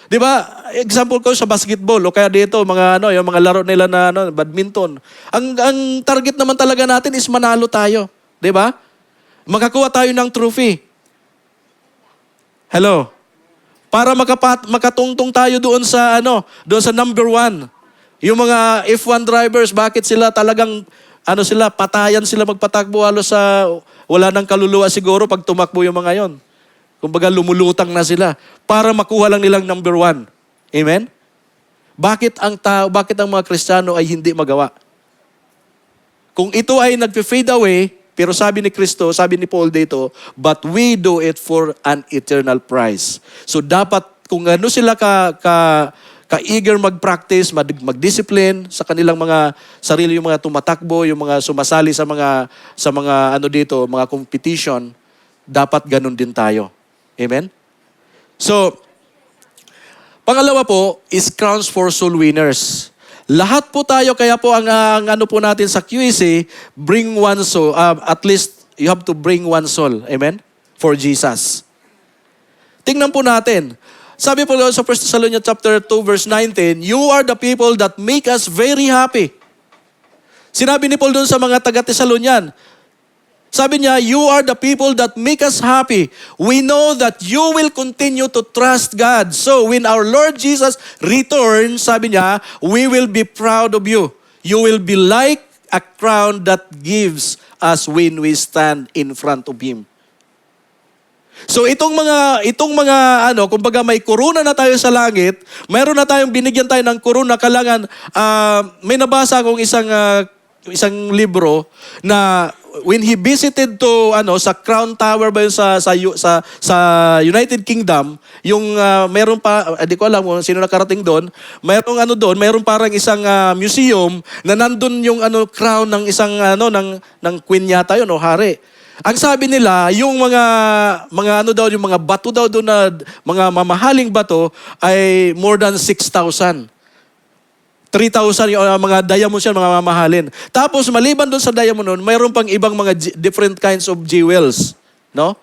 'Di ba? Example ko sa basketball o kaya dito yung mga laro nila na badminton. Ang target naman talaga natin is manalo tayo, 'di ba? Makakuha tayo ng trophy. Hello. Para makatungtong tayo doon sa number 1. Yung mga F1 drivers, bakit sila talagang patayan sila magpatakbo halos sa wala nang kaluluwa siguro pag tumakbo yung mga yon. Kumbaga lumulutang na sila para makuha lang nilang number 1. Amen? Bakit ang mga Kristiyano ay hindi magawa? Kung ito ay nag-fade away, pero sabi ni Kristo, sabi ni Paul dito, but we do it for an eternal prize. So dapat kung sila ka-eager mag-practice, mag-discipline sa kanilang mga sarili, yung mga tumatakbo, yung mga sumasali sa mga mga competition, dapat ganun din tayo. Amen? So, pangalawa po is crowns for soul winners. Lahat po tayo, kaya po ang po natin sa QEC, bring one soul. At least, you have to bring one soul. Amen? For Jesus. Tingnan po natin. Sabi po sa 1 Thessalonians chapter 2, verse 19, you are the people that make us very happy. Sinabi ni Paul doon sa mga taga-Thessalonian, sabi niya, you are the people that make us happy. We know that you will continue to trust God. So when our Lord Jesus returns, sabi niya, we will be proud of you. You will be like a crown that gives us when we stand in front of Him. So itong mga kumbaga may korona na tayo sa langit, mayroon na tayong binigyan tayo ng korona, kailangan may nabasa akong isang libro na when he visited to sa Crown Tower ba yun sa United Kingdom, yung meron pa hindi ko alam kung sino nakarating doon, mayroong parang isang museum na nandun yung crown ng isang ng queen yata yun o hari. Ang sabi nila, yung yung mga bato daw doon na mga mamahaling bato ay more than 6,000. 3,000 yung mga diamonds yan, mga mamahalin. Tapos maliban doon sa diamond nun, mayroon pang ibang mga different kinds of jewels. No?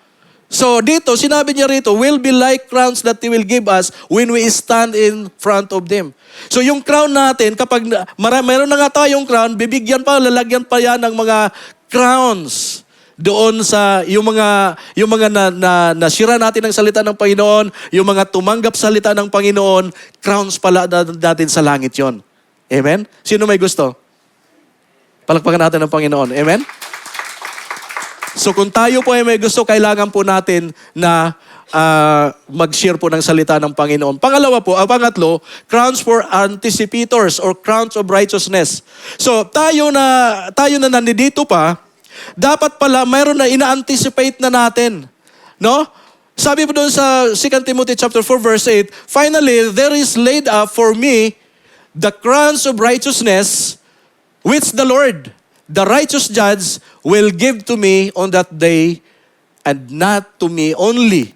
So dito, sinabi niya rito, will be like crowns that He will give us when we stand in front of them. So yung crown natin, kapag mayroon na nga tayong crown, lalagyan pa yan ng mga crowns doon sa yung mga nasira natin ng salita ng Panginoon, yung mga tumanggap salita ng Panginoon, crowns pala natin sa langit yon. Amen? Sino may gusto? Palakpakan natin ng Panginoon. Amen? So kung tayo po ay may gusto, kailangan po natin na mag-share po ng salita ng Panginoon. Pangatlo, crowns for anticipators or crowns of righteousness. So tayo na nandito pa, dapat pala mayroon na ina-anticipate na natin. No? Sabi po doon sa 2 Timothy chapter 4 verse 8, finally, there is laid up for me the crowns of righteousness, which the Lord, the righteous judge, will give to me on that day, and not to me only,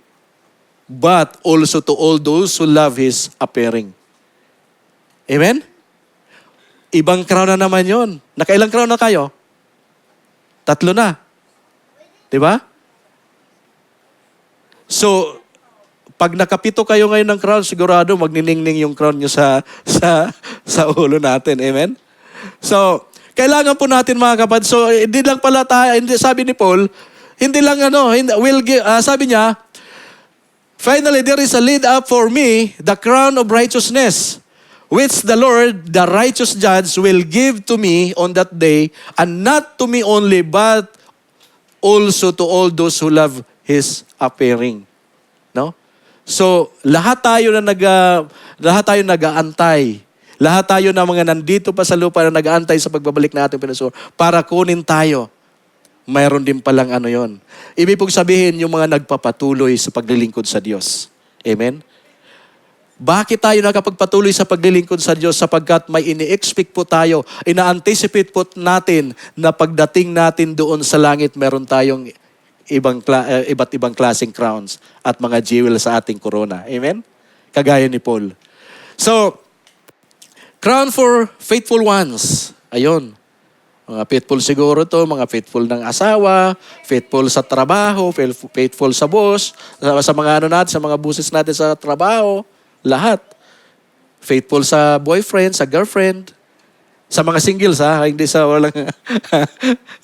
but also to all those who love His appearing. Amen? Ibang crown na naman yon. Nakailang crown na kayo? 3 na. Diba? So, pag nakapito kayo ngayon ng crown, sigurado magniningning yung crown nyo sa ulo natin. Amen? So, kailangan po natin mga kapatid. So, hindi lang pala tayo, hindi, sabi ni Paul, hindi lang sabi niya, finally, there is a laid up for me, the crown of righteousness, which the Lord, the righteous judge, will give to me on that day, and not to me only, but also to all those who love His appearing. No? So, lahat tayo nag-aantay. Lahat tayo na mga nandito pa sa lupa na nag-aantay sa pagbabalik natin Panginoon para kunin tayo. Mayroon din palang yon. Ibig pong sabihin yung mga nagpapatuloy sa paglilingkod sa Diyos. Amen? Bakit tayo nakapagpatuloy sa paglilingkod sa Diyos? Sapagkat may ini-expect po tayo, ina-anticipate po natin na pagdating natin doon sa langit, meron tayong iba't ibang klaseng crowns at mga jewel sa ating corona. Amen? Kagaya ni Paul. So, crown for faithful ones. Ayun. Mga faithful siguro to, mga faithful ng asawa, faithful sa trabaho, faithful sa boss, sa mga natin, sa mga bosses natin sa trabaho, lahat. Faithful sa boyfriend, sa girlfriend, sa mga singles hindi sa walang,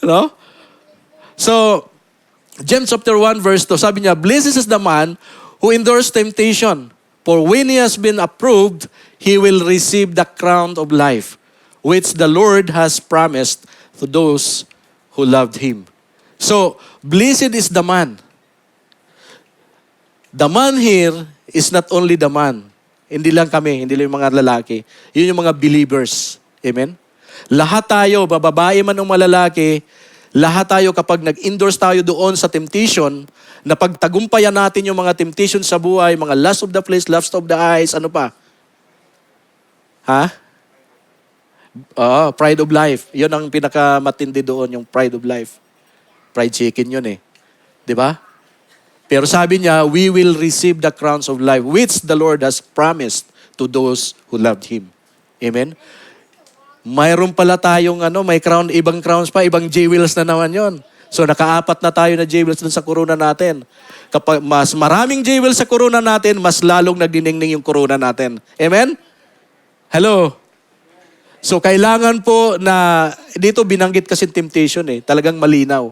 no? So, James chapter 1 verse 2, sabi niya, blessed is the man who endures temptation, for when he has been approved, he will receive the crown of life, which the Lord has promised to those who loved Him. So, blessed is the man. The man here is not only the man. Hindi lang kami, hindi lang yung mga lalaki. Yun yung mga believers. Amen? Lahat tayo, bababae man o malalaki, lahat tayo kapag nag-endorse tayo doon sa temptation, na pagtagumpayan natin yung mga temptation sa buhay, mga lust of the flesh, lust of the eyes, ano pa? Pride of life. Yun ang pinakamatindi doon, yung pride of life. Fried chicken yun eh. Di ba? Pero sabi niya, we will receive the crowns of life, which the Lord has promised to those who loved Him. Amen? Mayroon pala tayong may crown, ibang crowns pa, ibang jewels na naman yon. So nakaapat na tayo na jewels dun sa corona natin. Kapag mas maraming jewels sa corona natin, mas lalong nagdiningning yung corona natin. Amen? Hello? So kailangan po na, dito binanggit kasi temptation talagang malinaw.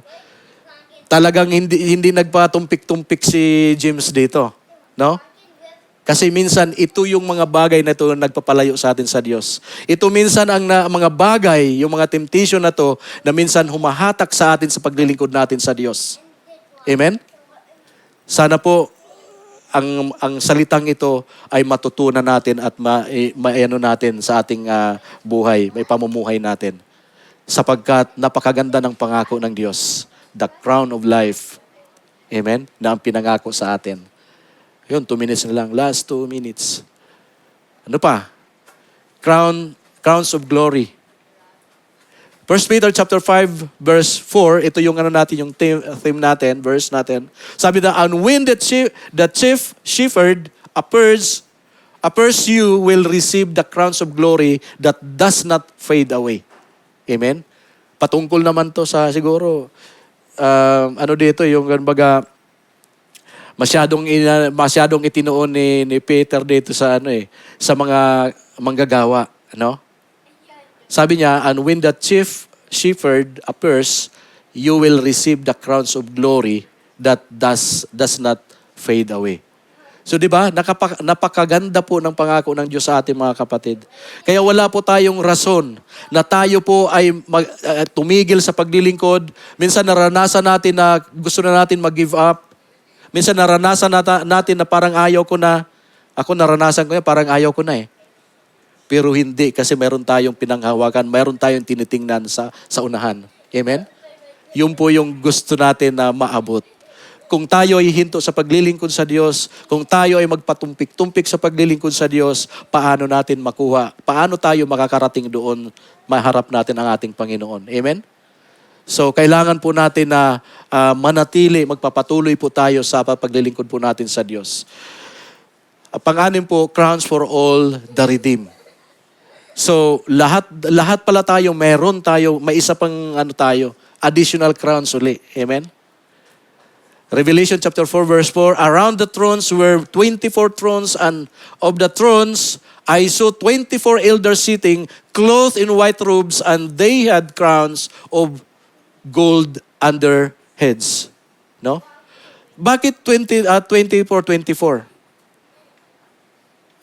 Talagang hindi nagpatumpik-tumpik si James dito. No? Kasi minsan, ito yung mga bagay na ito na nagpapalayo sa atin sa Diyos. Ito minsan ang mga bagay, yung mga temptation na to, na minsan humahatak sa atin sa paglilingkod natin sa Diyos. Amen? Sana po, ang salitang ito ay matutunan natin at maano natin sa ating buhay, may pamumuhay natin. Sapagkat napakaganda ng pangako ng Diyos, the crown of life. Amen? Na ang pinangako sa atin. Yun, 2 minutes na lang. Last 2 minutes. Ano pa? Crowns of glory. 1 Peter chapter 5 verse 4, ito yung natin, yung theme natin, verse natin. Sabi na, and when the chief shepherd appears, you will receive the crowns of glory that does not fade away. Amen? Patungkol naman to sa siguro, dito, yung baga, masyadong itinuon ni Peter dito sa sa mga manggagawa, Sabi niya, and when the chief shepherd appears, you will receive the crowns of glory that does not fade away. So di ba, napakaganda po ng pangako ng Diyos sa ating mga kapatid. Kaya wala po tayong rason na tayo po ay tumigil sa paglilingkod. Minsan naranasan natin na gusto na natin mag-give up. Minsan naranasan natin na parang ayaw ko na. Ako naranasan ko yan, parang ayaw ko na Pero hindi, kasi meron tayong pinanghawakan, meron tayong tinitingnan sa unahan. Amen? Yun po yung gusto natin na maabot. Kung tayo ay hinto sa paglilingkod sa Diyos, kung tayo ay magpatumpik-tumpik sa paglilingkod sa Diyos, paano natin makuha? Paano tayo makakarating doon, maharap natin ang ating Panginoon? Amen? So, kailangan po natin na manatili, magpapatuloy po tayo sa paglilingkod po natin sa Diyos. Pang-anim po, crowns for all the redeemed. So, lahat pala tayo, meron tayo, may isa pang tayo, additional crowns uli. Amen? Revelation chapter 4 verse 4, around the thrones were 24 thrones, and of the thrones I saw 24 elders sitting, clothed in white robes, and they had crowns of gold on their heads. No? Bakit 24?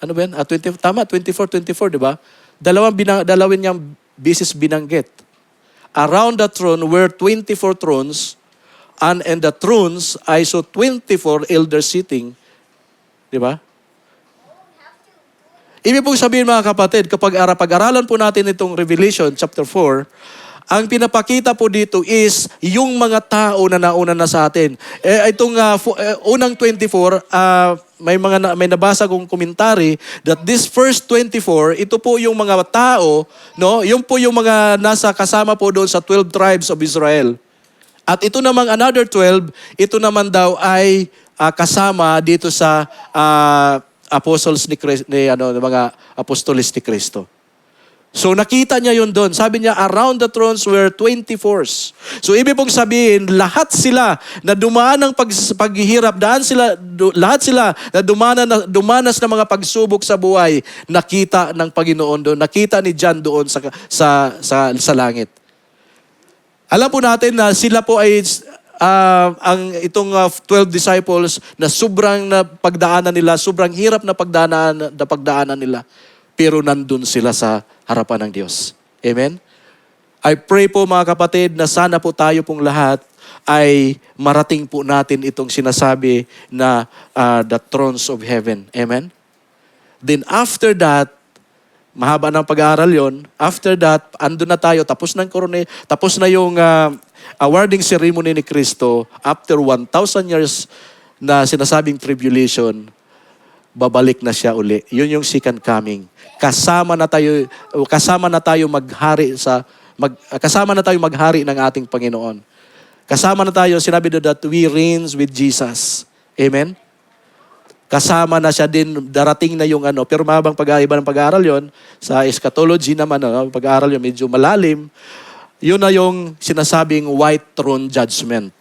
Ano ba yan? 24, di ba? Dalawin niyang bisis binanggit. Around the throne were 24 thrones, and in the thrones, I saw 24 elders sitting. Di ba? Ibig pong sabihin mga kapatid, kapag pag-aralan po natin itong Revelation chapter 4, ang pinapakita po dito is yung mga tao na nauna na sa atin. Itong unang 24, may nabasa kong komentary that this first 24, ito po yung mga tao, no? Yung po yung mga nasa kasama po doon sa 12 tribes of Israel. At ito namang another 12, ito naman daw ay kasama dito sa apostles ni mga apostolis ni Kristo. So nakita niya yun doon. Sabi niya, around the thrones were 24s. So ibig pong sabihin, lahat sila na dumaan ng paghihirap, lahat sila na dumanas ng mga pagsubok sa buhay, nakita ng Panginoon doon, nakita ni John doon sa langit. Alam po natin na sila po ay itong 12 disciples na sobrang pagdaanan nila, sobrang hirap na pagdaanan nila. Pero nandun sila sa harapan ng Diyos. Amen? I pray po mga kapatid na sana po tayo pong lahat ay marating po natin itong sinasabi na the thrones of heaven. Amen? Then after that, mahaba ng pag-aaral yon. After that, andun na tayo, tapos na yung awarding ceremony ni Kristo. After 1,000 years na sinasabing tribulation, babalik na siya uli. Yun yung second coming. Kasama na tayo maghari ng ating Panginoon. Kasama na tayo, sinabi doon that we reigns with Jesus. Amen? Kasama na siya din, darating na yung pero mahabang iba ng pag-aaral yon sa eschatology naman, pag-aaral yon medyo malalim, yun na yung sinasabing white throne judgment.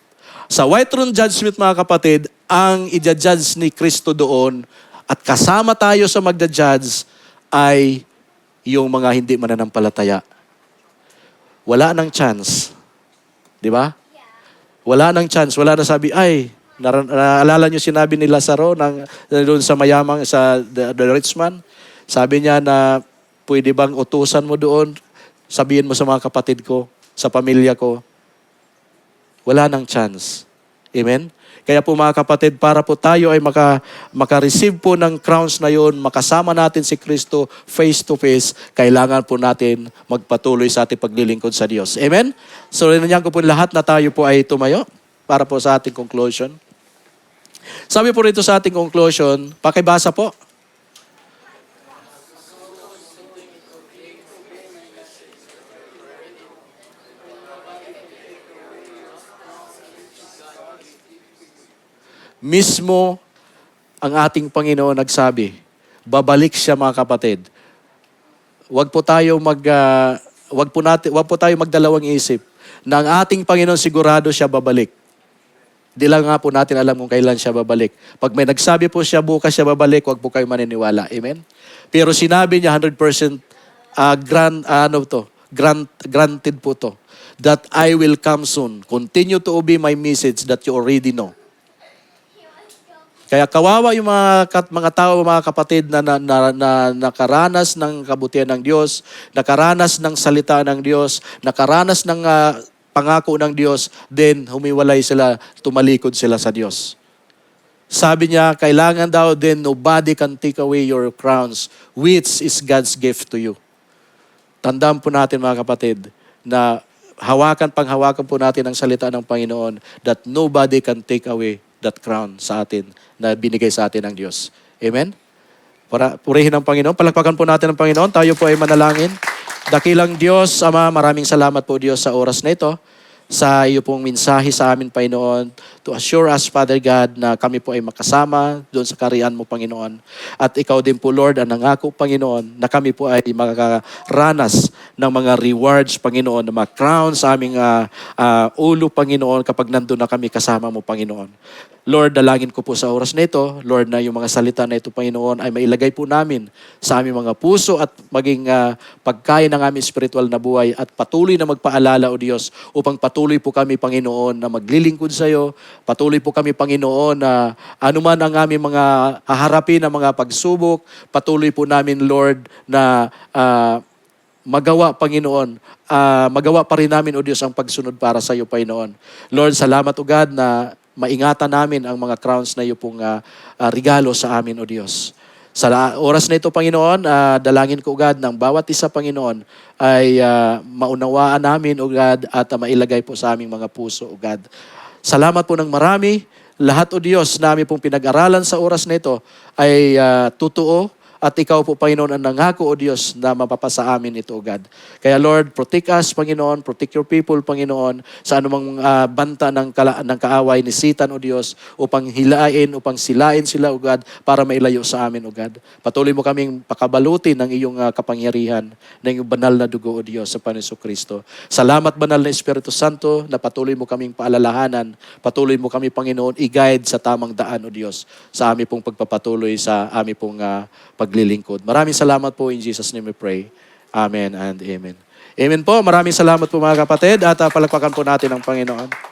Sa white throne judgment, mga kapatid, ang i-judge ni Kristo doon at kasama tayo sa magda-judge ay yung mga hindi mananampalataya. Wala nang chance. Di ba? Wala nang chance. Wala na sabi, naalala niyo sinabi ni Lazaro doon sa mayamang, the rich man? Sabi niya na, pwede bang utusan mo doon? Sabihin mo sa mga kapatid ko, sa pamilya ko. Wala nang chance. Amen? Kaya po mga kapatid, para po tayo ay maka-receive po ng crowns na yon, makasama natin si Kristo face to face, kailangan po natin magpatuloy sa ating paglilingkod sa Diyos. Amen? So, rinanyan ko po lahat na tayo po ay tumayo para po sa ating conclusion. Sabi po rito sa ating conclusion, pakibasa po. Mismo ang ating Panginoon nagsabi, babalik siya mga kapatid. Wag po tayo magdalawang isip na ang ating Panginoon sigurado siya babalik. Di lang nga po natin alam kung kailan siya babalik. Pag may nagsabi po siya bukas siya babalik, wag po kayo maniniwala. Amen? Pero sinabi niya 100% granted po to. That I will come soon. Continue to obey my message that you already know. Kaya kawawa yung mga tao, mga kapatid na nakaranas ng kabutihan ng Diyos, nakaranas ng salita ng Diyos, nakaranas ng pangako ng Diyos, then humiwalay sila, tumalikod sila sa Diyos. Sabi niya, kailangan daw then nobody can take away your crowns, which is God's gift to you. Tandaan po natin mga kapatid, na panghawakan po natin ang salita ng Panginoon that nobody can take away that crown sa atin na binigay sa atin ng Diyos. Amen? Para purihin ang Panginoon. Palakpakan po natin ang Panginoon. Tayo po ay manalangin. Dakilang Diyos, Ama, maraming salamat po Diyos sa oras na ito, sa iyo pong mensahe sa amin, Panginoon, to assure us, Father God, na kami po ay makasama doon sa kariyan mo, Panginoon. At ikaw din po, Lord, ang nangako, Panginoon, na kami po ay makakaranas ng mga rewards, Panginoon, na mga crown sa aming ulo, Panginoon, kapag nandun na kami kasama mo, Panginoon. Lord, dalangin ko po sa oras na ito, Lord, na yung mga salita na ito, Panginoon, ay mailagay po namin sa aming mga puso at maging pagkain ng aming spiritual na buhay at patuloy na magpaalala, O Diyos, upang patuloy po kami, Panginoon, na maglilingkod sa iyo. Patuloy po kami, Panginoon, na anuman ang aming mga haharapin na mga pagsubok, patuloy po namin, Lord, na magawa, Panginoon, magawa pa rin namin, O Diyos, ang pagsunod para sa iyo, Panginoon. Lord, salamat, O God, na maingatan namin ang mga crowns na iyo pong regalo sa amin, O Diyos. Sa oras na ito, Panginoon, dalangin ko, God, ng bawat isa, Panginoon, ay maunawaan namin, O God, at mailagay po sa aming mga puso, O God. Salamat po ng marami. Lahat, O Diyos, namin pong pinag-aralan sa oras na ito ay totoo. At ikaw po, Panginoon, ang nangako, O Diyos, na mapapasa amin ito, O God. Kaya, Lord, protect us, Panginoon. Protect your people, Panginoon, sa anumang banta ng kaaway ni Satan, O Diyos, upang hilain, upang silain sila, O God, para mailayo sa amin, O God. Patuloy mo kaming pakabalutin ng iyong kapangyarihan, ng iyong banal na dugo, O Diyos, sa Panginoon Kristo. Salamat, banal na Espiritu Santo, na patuloy mo kaming paalalahanan. Patuloy mo kami, Panginoon, i-guide sa tamang daan, O Diyos, sa aming pong pagpapatuloy, sa aming pong paglilingkod. Maraming salamat po. In Jesus' name we pray. Amen and amen. Amen po. Maraming salamat po mga kapatid at palakpakan po natin ang Panginoon.